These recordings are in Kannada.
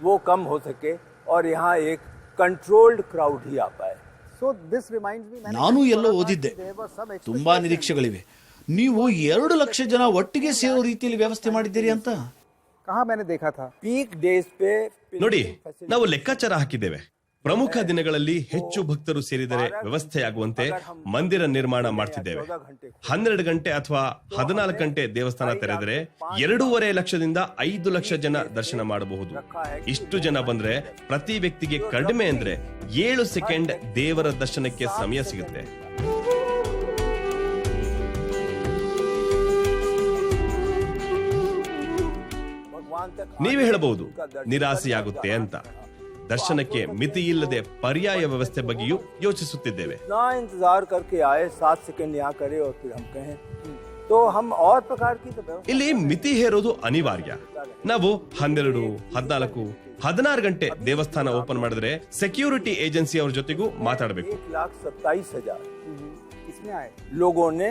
वो कम हो सके और यहाँ एक कंट्रोल्ड क्राउड ही आ पाए. ನಾನು ಎಲ್ಲೋ ಓದಿದ್ದೆ, ತುಂಬಾ ನಿರೀಕ್ಷೆಗಳಿವೆ. ನೀವು 2 ಲಕ್ಷ ಜನ ಒಟ್ಟಿಗೆ ಸೇರೋ ರೀತಿಯಲ್ಲಿ ವ್ಯವಸ್ಥೆ ಮಾಡಿದ್ದೀರಿ ಅಂತ. पीक डेज पे ನೋಡಿ, ನಾವು ಲೆಕ್ಕಾಚಾರ ಹಾಕಿದ್ದೇವೆ. ಪ್ರಮುಖ ದಿನಗಳಲ್ಲಿ ಹೆಚ್ಚು ಭಕ್ತರು ಸೇರಿದರೆ ವ್ಯವಸ್ಥೆಯಾಗುವಂತೆ ಮಂದಿರ ನಿರ್ಮಾಣ ಮಾಡ್ತಿದ್ದೇವೆ. 12 ಗಂಟೆ ಅಥವಾ 14 ಗಂಟೆ ದೇವಸ್ಥಾನ ತೆರೆದರೆ 2.5 ಲಕ್ಷದಿಂದ 5 ಲಕ್ಷ ಜನ ದರ್ಶನ ಮಾಡಬಹುದು. ಇಷ್ಟು ಜನ ಬಂದ್ರೆ ಪ್ರತಿ ವ್ಯಕ್ತಿಗೆ ಕಡಿಮೆ ಅಂದ್ರೆ 7 ಸೆಕೆಂಡ್ ದೇವರ ದರ್ಶನಕ್ಕೆ ಸಮಯ ಸಿಗುತ್ತೆ. ನೀವೇ ಹೇಳಬಹುದು ನಿರಾಸೆಯಾಗುತ್ತೆ ಅಂತ. ದರ್ಶನಕ್ಕೆ ಮಿತಿ ಇಲ್ಲದೆ ಪರ್ಯಾಯ ವ್ಯವಸ್ಥೆ ಬಗ್ಗೆಯೂ ಯೋಚಿಸುತ್ತಿದ್ದೇವೆ. इंतजार करके आए 7 सेकंड यहाँ करे और फिर हम कहें तो हम और प्रकार की ಇಲ್ಲಿ ಮಿತಿ ಹೇರೋದು ಅನಿವಾರ್ಯ. ನಾವು 12, 14, 16 ಗಂಟೆ ದೇವಸ್ಥಾನ ಓಪನ್ ಮಾಡಿದ್ರೆ ಸೆಕ್ಯೂರಿಟಿ ಏಜೆನ್ಸಿ ಅವ್ರ ಜೊತೆಗೂ ಮಾತಾಡಬೇಕು. 1,27,000 लोगों ने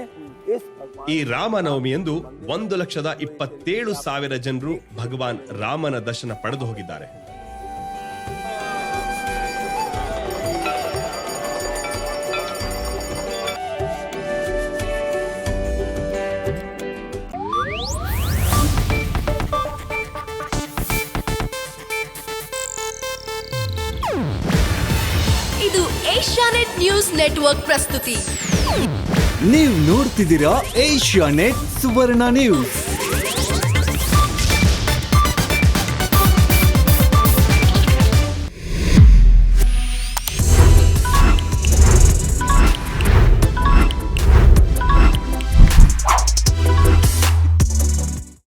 ಈ ರಾಮನವಮಿಯಂದು 1,27,000 ಜನರು ಭಗವಾನ್ ರಾಮನ ದರ್ಶನ ಪಡೆದು ಹೋಗಿದ್ದಾರೆ. ಇದು ಏಷ್ಯಾನೆಟ್ ನ್ಯೂಸ್ ನೆಟ್ವರ್ಕ್ ಪ್ರಸ್ತುತಿ. ನೀವು ನೋಡ್ತಿದ್ದೀರಾ ಏಷ್ಯಾನೆಟ್ ಸುವರ್ಣ ನ್ಯೂಸ್.